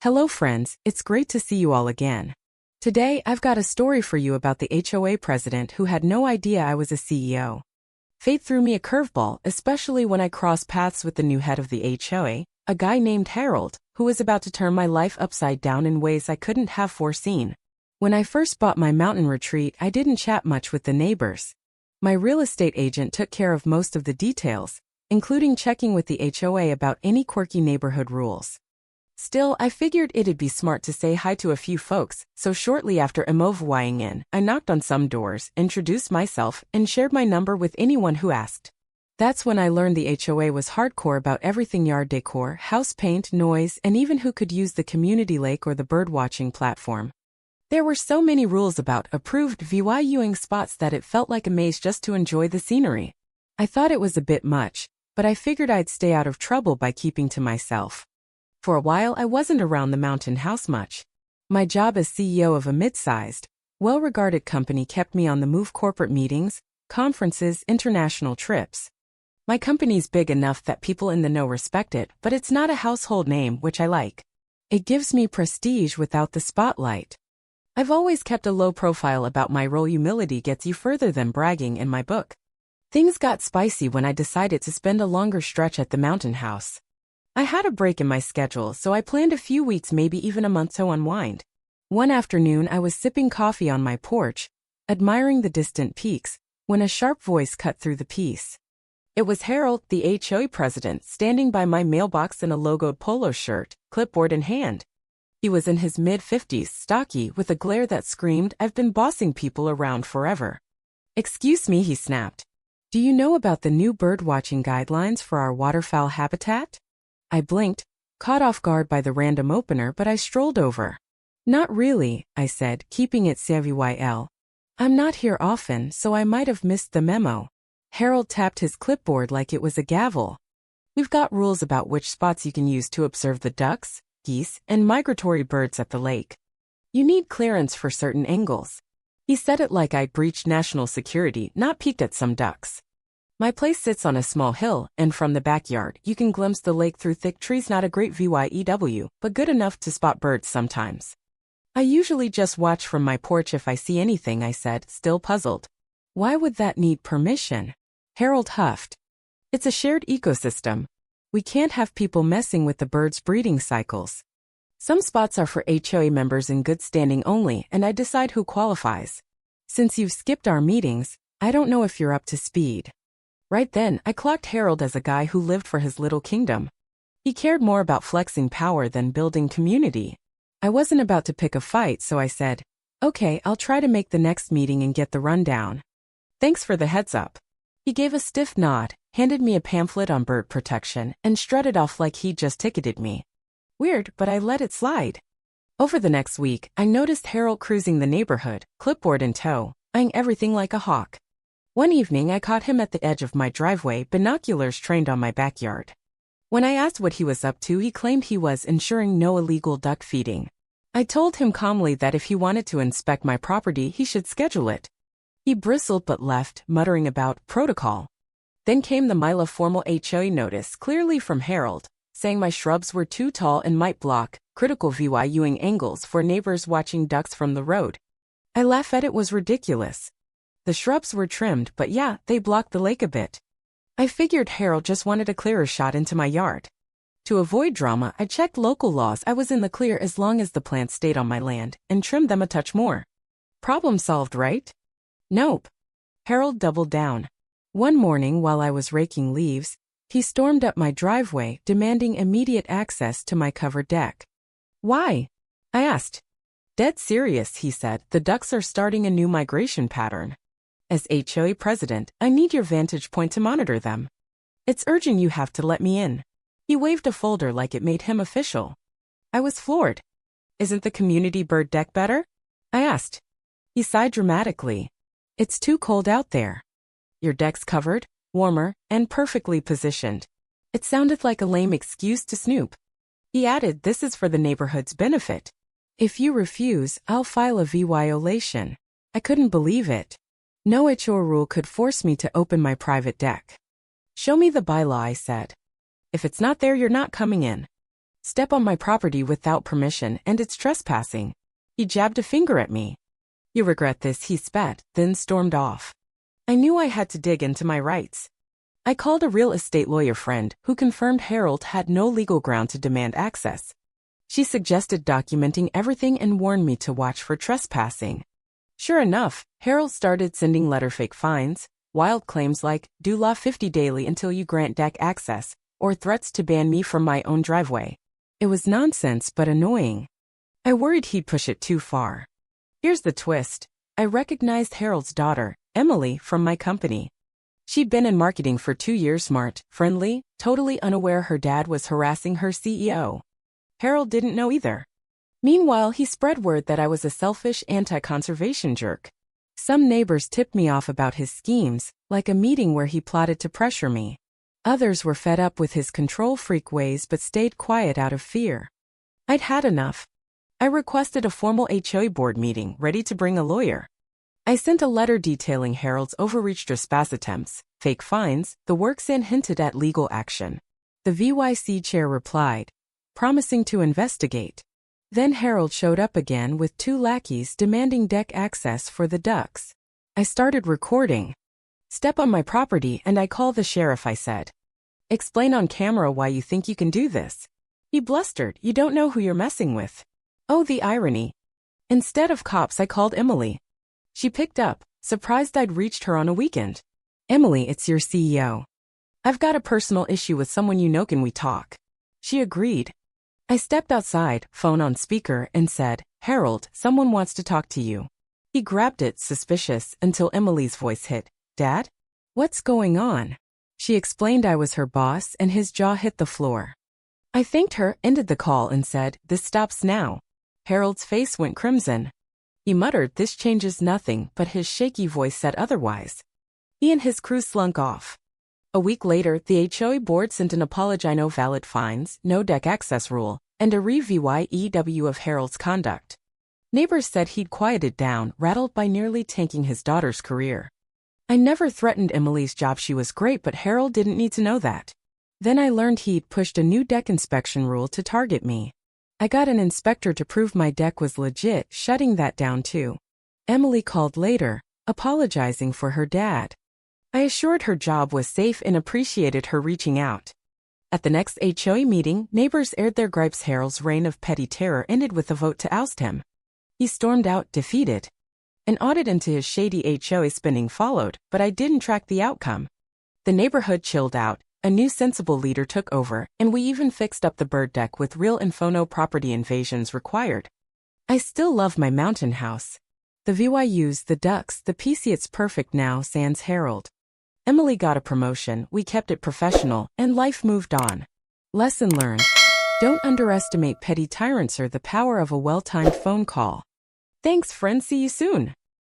Hello friends, it's great to see you all again. Today, I've got a story for you about the HOA president who had no idea I was a CEO. Fate threw me a curveball, especially when I crossed paths with the new head of the HOA, a guy named Harold, who was about to turn my life upside down in ways I couldn't have foreseen. When I first bought my mountain retreat, I didn't chat much with the neighbors. My real estate agent took care of most of the details, including checking with the HOA about any quirky neighborhood rules. Still, I figured it'd be smart to say hi to a few folks, so shortly after moving in, I knocked on some doors, introduced myself, and shared my number with anyone who asked. That's when I learned the HOA was hardcore about everything yard decor, house paint, noise, and even who could use the community lake or the birdwatching platform. There were so many rules about approved viewing spots that it felt like a maze just to enjoy the scenery. I thought it was a bit much, but I figured I'd stay out of trouble by keeping to myself. For a while, I wasn't around the mountain house much. My job as CEO of a mid-sized, well-regarded company kept me on the move: corporate meetings, conferences, international trips. My company's big enough that people in the know respect it, but it's not a household name, which I like. It gives me prestige without the spotlight. I've always kept a low profile about my role. Humility gets you further than bragging in my book. Things got spicy when I decided to spend a longer stretch at the mountain house. I had a break in my schedule, so I planned a few weeks, maybe even a month, to unwind. One afternoon, I was sipping coffee on my porch, admiring the distant peaks, when a sharp voice cut through the peace. It was Harold, the HOA president, standing by my mailbox in a logoed polo shirt, clipboard in hand. He was in his mid-50s, stocky, with a glare that screamed, "I've been bossing people around forever." "Excuse me," he snapped. "Do you know about the new birdwatching guidelines for our waterfowl habitat?" I blinked, caught off guard by the random opener, but I strolled over. "Not really," I said, keeping it civil. "I'm not here often, so I might have missed the memo." Harold tapped his clipboard like it was a gavel. "We've got rules about which spots you can use to observe the ducks, geese, and migratory birds at the lake. You need clearance for certain angles." He said it like I'd breached national security, not peeked at some ducks. My place sits on a small hill, and from the backyard, you can glimpse the lake through thick trees. Not a great view, but good enough to spot birds sometimes. "I usually just watch from my porch if I see anything," I said, still puzzled. "Why would that need permission?" Harold huffed. "It's a shared ecosystem. We can't have people messing with the birds' breeding cycles. Some spots are for HOA members in good standing only, and I decide who qualifies. Since you've skipped our meetings, I don't know if you're up to speed." Right then, I clocked Harold as a guy who lived for his little kingdom. He cared more about flexing power than building community. I wasn't about to pick a fight, so I said, "Okay, I'll try to make the next meeting and get the rundown. Thanks for the heads up." He gave a stiff nod, handed me a pamphlet on bird protection, and strutted off like he'd just ticketed me. Weird, but I let it slide. Over the next week, I noticed Harold cruising the neighborhood, clipboard in tow, eyeing everything like a hawk. One evening, I caught him at the edge of my driveway, binoculars trained on my backyard. When I asked what he was up to, he claimed he was ensuring no illegal duck feeding. I told him calmly that if he wanted to inspect my property, he should schedule it. He bristled but left, muttering about protocol. Then came the formal HOA notice, clearly from Harold, saying my shrubs were too tall and might block critical viewing angles for neighbors watching ducks from the road. I laughed at it. Was ridiculous. The shrubs were trimmed, but yeah, they blocked the lake a bit. I figured Harold just wanted a clearer shot into my yard. To avoid drama, I checked local laws. I was in the clear as long as the plants stayed on my land, and trimmed them a touch more. Problem solved, right? Nope. Harold doubled down. One morning while I was raking leaves, he stormed up my driveway, demanding immediate access to my covered deck. "Why?" I asked. "Dead serious," he said. "The ducks are starting a new migration pattern. As HOA president, I need your vantage point to monitor them. It's urgent. You have to let me in." He waved a folder like it made him official. I was floored. "Isn't the community bird deck better?" I asked. He sighed dramatically. "It's too cold out there. Your deck's covered, warmer, and perfectly positioned." It sounded like a lame excuse to snoop. He added, "This is for the neighborhood's benefit. If you refuse, I'll file a violation." I couldn't believe it. No HOA rule could force me to open my private deck. "Show me the bylaw," I said. "If it's not there, you're not coming in." Step on my property without permission and it's trespassing. He jabbed a finger at me. You regret this, he spat, then stormed off. I knew I had to dig into my rights. I called a real estate lawyer friend who confirmed Harold had no legal ground to demand access. She suggested documenting everything and warned me to watch for trespassing. Sure enough, Harold started sending letter-fake fines, wild claims like, do law 50 daily until you grant deck access, or threats to ban me from my own driveway. It was nonsense but annoying. I worried he'd push it too far. Here's the twist. I recognized Harold's daughter, Emily, from my company. She'd been in marketing for 2 years, smart, friendly, totally unaware her dad was harassing her CEO. Harold didn't know either. Meanwhile, he spread word that I was a selfish anti-conservation jerk. Some neighbors tipped me off about his schemes, like a meeting where he plotted to pressure me. Others were fed up with his control freak ways but stayed quiet out of fear. I'd had enough. I requested a formal HOA board meeting, ready to bring a lawyer. I sent a letter detailing Harold's overreach trespass attempts, fake fines, the works, and hinted at legal action. The VYC chair replied, promising to investigate. Then Harold showed up again with 2 lackeys demanding deck access for the ducks. I started recording. Step on my property and I call the sheriff, I said. Explain on camera why you think you can do this. He blustered, you don't know who you're messing with. Oh, the irony. Instead of cops, I called Emily. She picked up, surprised I'd reached her on a weekend. Emily, it's your CEO. I've got a personal issue with someone you know, can we talk? She agreed. I stepped outside, phone on speaker, and said, Harold, someone wants to talk to you. He grabbed it, suspicious, until Emily's voice hit. Dad? What's going on? She explained I was her boss and his jaw hit the floor. I thanked her, ended the call, and said, this stops now. Harold's face went crimson. He muttered, this changes nothing, but his shaky voice said otherwise. He and his crew slunk off. A week later, the HOA board sent an apology, no valid fines, no deck access rule, and a review of Harold's conduct. Neighbors said he'd quieted down, rattled by nearly tanking his daughter's career. I never threatened Emily's job, she was great, but Harold didn't need to know that. Then I learned he'd pushed a new deck inspection rule to target me. I got an inspector to prove my deck was legit, shutting that down too. Emily called later, apologizing for her dad. I assured her job was safe and appreciated her reaching out. At the next HOA meeting, neighbors aired their gripes. Harold's reign of petty terror ended with a vote to oust him. He stormed out, defeated. An audit into his shady HOA spending followed, but I didn't track the outcome. The neighborhood chilled out, a new sensible leader took over, and we even fixed up the bird deck with real info, no property invasions required. I still love my mountain house. The VYUs, the ducks, the PC, it's perfect now, sans Harold. Emily got a promotion, we kept it professional, and life moved on. Lesson learned. Don't underestimate petty tyrants or the power of a well-timed phone call. Thanks, friend. See you soon.